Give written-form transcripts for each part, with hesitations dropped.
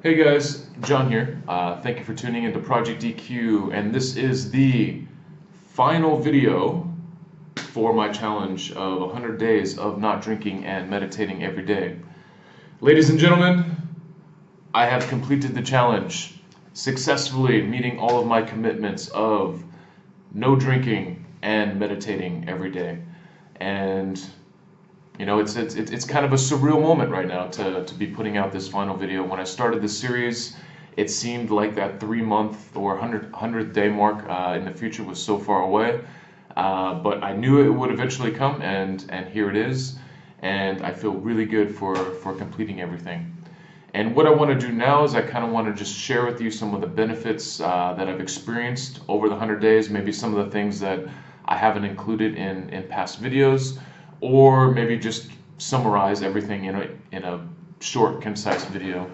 Hey guys, John here. Thank you for tuning into Project DQ, and this is the final video for my challenge of 100 days of not drinking and meditating every day. Ladies and gentlemen, I have completed the challenge, successfully meeting all of my commitments of no drinking and meditating every day. And you know, it's kind of a surreal moment right now to be putting out this final video. When I started this series, it seemed like that 3-month or 100th day mark in the future was so far away. But I knew it would eventually come, and here it is. And I feel really good for completing everything. And what I want to do now is I kind of want to just share with you some of the benefits that I've experienced over the 100 days, maybe some of the things that I haven't included in past videos, or maybe just summarize everything in a short, concise video.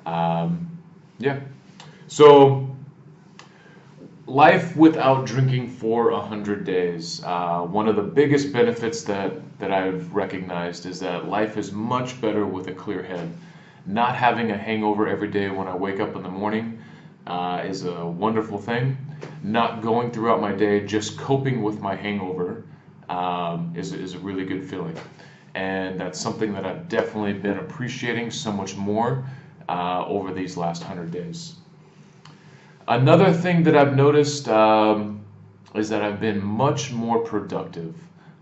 Yeah. So, life without drinking for 100 days. One of the biggest benefits that I've recognized is that life is much better with a clear head. Not having a hangover every day when I wake up in the morning is a wonderful thing. Not going throughout my day just coping with my hangover is a really good feeling. And that's something that I've definitely been appreciating so much more over these last 100 days. Another thing that I've noticed is that I've been much more productive.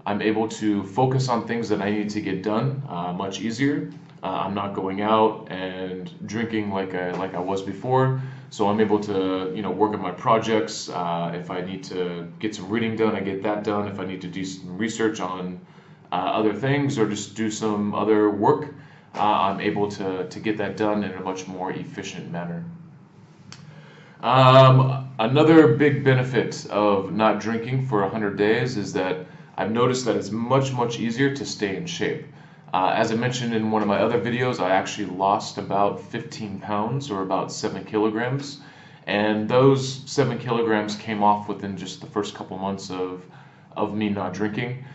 I'm able to focus on things that I need to get done much easier. I'm not going out and drinking like I was before, so I'm able to work on my projects. If I need to get some reading done, I get that done. If I need to do some research on other things or just do some other work, I'm able to get that done in a much more efficient manner. Another big benefit of not drinking for 100 days is that I've noticed that it's much easier to stay in shape. As I mentioned in one of my other videos, I actually lost about 15 pounds or about 7 kilograms. And those 7 kilograms came off within just the first couple months of me not drinking.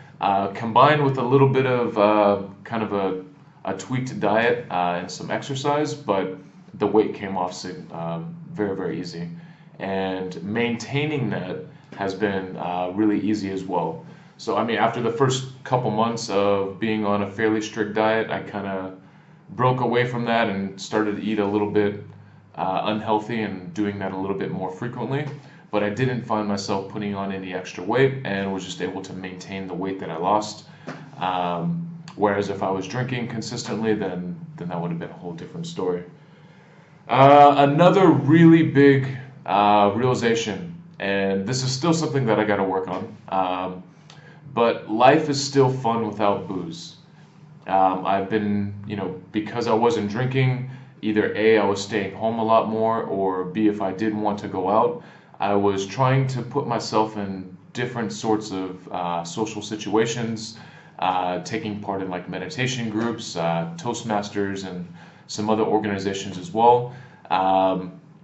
Combined with a little bit of kind of a tweaked diet and some exercise, but the weight came off very easy. And maintaining that has been really easy as well. So I mean, after the first couple months of being on a fairly strict diet, I kind of broke away from that and started to eat a little bit unhealthy and doing that a little bit more frequently. But I didn't find myself putting on any extra weight and was just able to maintain the weight that I lost. Whereas if I was drinking consistently, then that would have been a whole different story. Another really big realization, and this is still something that I got to work on. But life is still fun without booze. I've been, because I wasn't drinking, either A, I was staying home a lot more, or B, if I did want to go out, I was trying to put myself in different sorts of social situations, taking part in like meditation groups, Toastmasters, and some other organizations as well,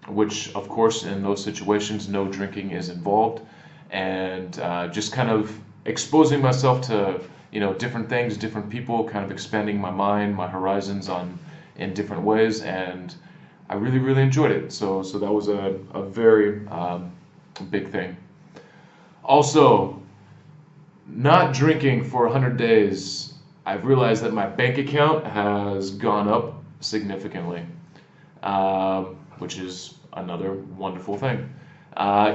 which of course in those situations no drinking is involved, and just kind of exposing myself to different things, different people, kind of expanding my mind, my horizons in different ways, and I really enjoyed it. So that was a very big thing. Also, not drinking for 100 days, I've realized that my bank account has gone up significantly, which is another wonderful thing.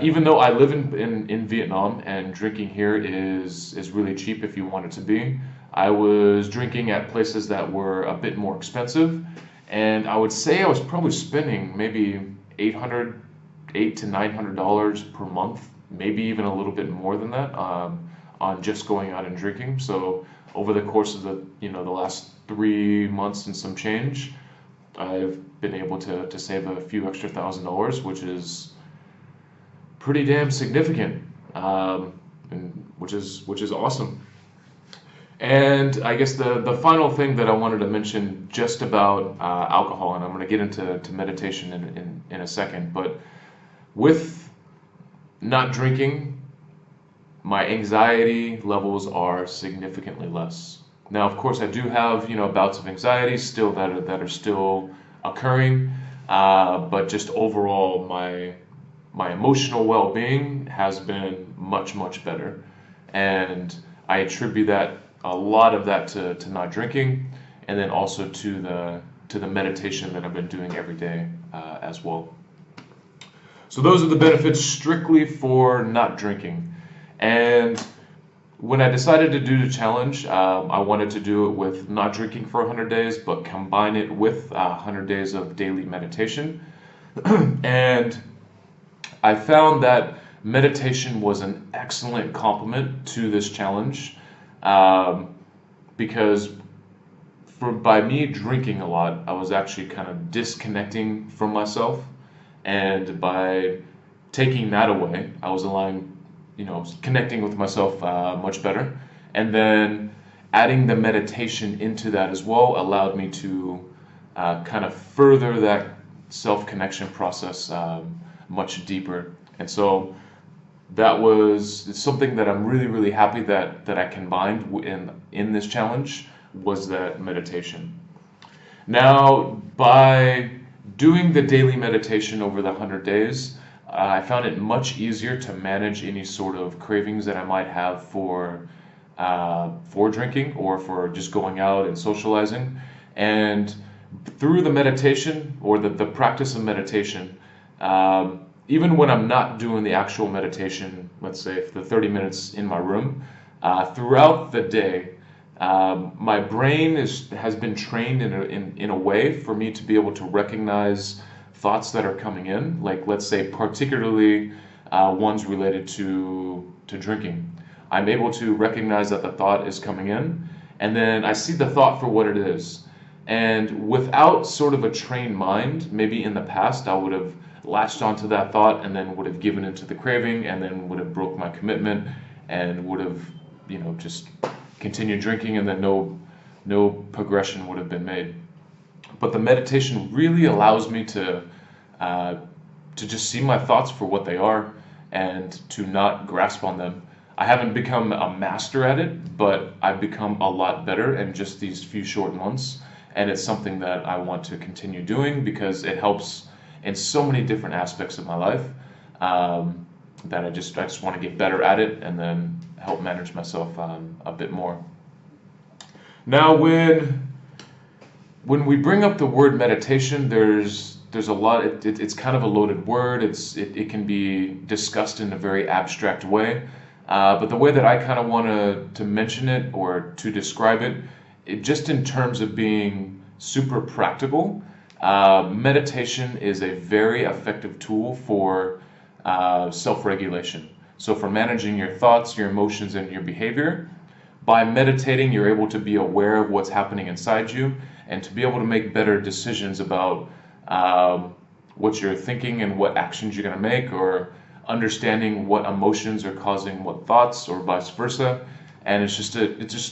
Even though I live in Vietnam and drinking here is really cheap if you want it to be, I was drinking at places that were a bit more expensive, and I would say I was probably spending maybe $800 to $900 per month, maybe even a little bit more than that, on just going out and drinking. So over the course of the last 3 months and some change, I've been able to save a few extra $1,000, which is pretty damn significant, and which is awesome. And I guess the final thing that I wanted to mention just about alcohol, and I'm going to get into meditation in a second, but with not drinking, my anxiety levels are significantly less. Now, of course, I do have bouts of anxiety still that are still occurring, but just overall, my emotional well-being has been much better, and I attribute that a lot of that to not drinking, and then also to the meditation that I've been doing every day as well. So those are the benefits strictly for not drinking. And when I decided to do the challenge, I wanted to do it with not drinking for 100 days, but combine it with 100 days of daily meditation. And I found that meditation was an excellent complement to this challenge, because by me drinking a lot, I was actually kind of disconnecting from myself, and by taking that away, I was allowing, connecting with myself much better, and then adding the meditation into that as well allowed me to kind of further that self-connection process much deeper. And so it's something that I'm really happy that I combined in this challenge, was that meditation. Now, by doing the daily meditation over the 100 days, I found it much easier to manage any sort of cravings that I might have for drinking or for just going out and socializing. And through the meditation, or the practice of meditation, even when I'm not doing the actual meditation, let's say for the 30 minutes in my room, throughout the day, my brain has been trained in a way for me to be able to recognize thoughts that are coming in, like let's say particularly ones related to drinking. I'm able to recognize that the thought is coming in, and then I see the thought for what it is. And without sort of a trained mind, maybe in the past I would have latched onto that thought and then would have given into the craving, and then would have broke my commitment and would have, just continued drinking, and then no progression would have been made. But the meditation really allows me to just see my thoughts for what they are and to not grasp on them. I haven't become a master at it, but I've become a lot better in just these few short months, and it's something that I want to continue doing because it helps in so many different aspects of my life, that I just want to get better at it and then help manage myself a bit more. Now, when we bring up the word meditation, there's a lot. It's kind of a loaded word. It can be discussed in a very abstract way. But the way that I kind of want to mention it or to describe it just in terms of being super practical, meditation is a very effective tool for self-regulation. So for managing your thoughts, your emotions, and your behavior. By meditating, you're able to be aware of what's happening inside you and to be able to make better decisions about what you're thinking and what actions you're going to make, or understanding what emotions are causing what thoughts, or vice versa. And it's just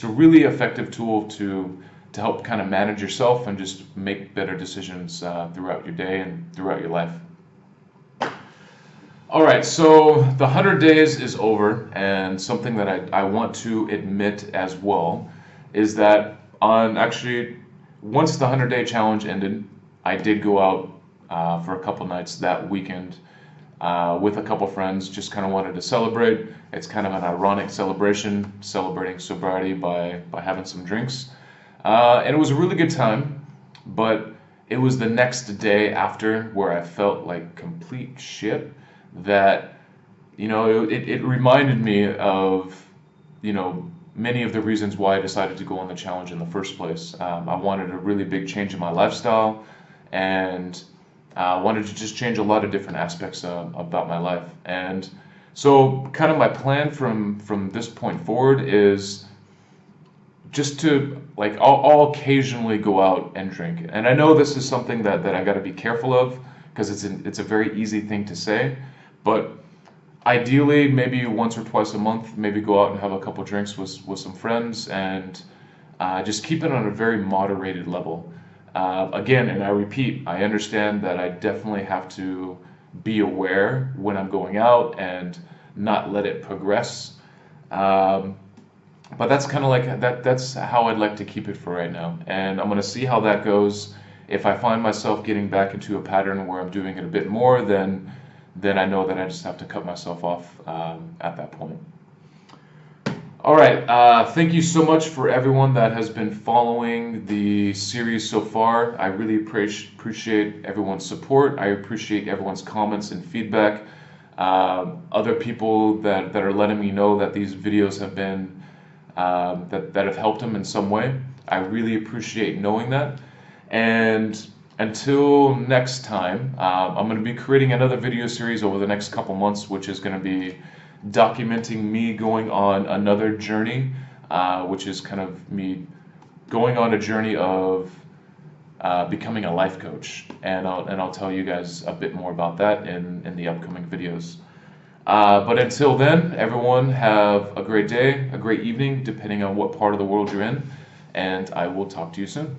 a really effective tool to help kind of manage yourself and just make better decisions throughout your day and throughout your life. All right, so the 100 days is over, and something that I want to admit as well is that once the 100-day challenge ended, I did go out for a couple nights that weekend with a couple friends. Just kind of wanted to celebrate. It's kind of an ironic celebration, celebrating sobriety by having some drinks. And it was a really good time, but it was the next day after where I felt like complete shit, that, it reminded me of, many of the reasons why I decided to go on the challenge in the first place. I wanted a really big change in my lifestyle, and I wanted to just change a lot of different aspects about my life. And so kind of my plan from this point forward is just to, like, I'll occasionally go out and drink. And I know this is something that I got to be careful of, because it's a very easy thing to say, but ideally maybe once or twice a month, maybe go out and have a couple drinks with some friends, and just keep it on a very moderated level. Again, and I repeat, I understand that I definitely have to be aware when I'm going out and not let it progress. But that's kind of like that's how I'd like to keep it for right now, and I'm going to see how that goes. if I find myself getting back into a pattern where I'm doing it a bit more, then I know that I just have to cut myself off at that point. All right, thank you so much for everyone that has been following the series so far. I really appreciate everyone's support. I appreciate everyone's comments and feedback. Other people that are letting me know that these videos have been, that have helped them in some way. I really appreciate knowing that. And until next time, I'm going to be creating another video series over the next couple months, which is going to be documenting me going on another journey, which is kind of me going on a journey of becoming a life coach, and I'll tell you guys a bit more about that in the upcoming videos. But until then, everyone have a great day, a great evening, depending on what part of the world you're in, and I will talk to you soon.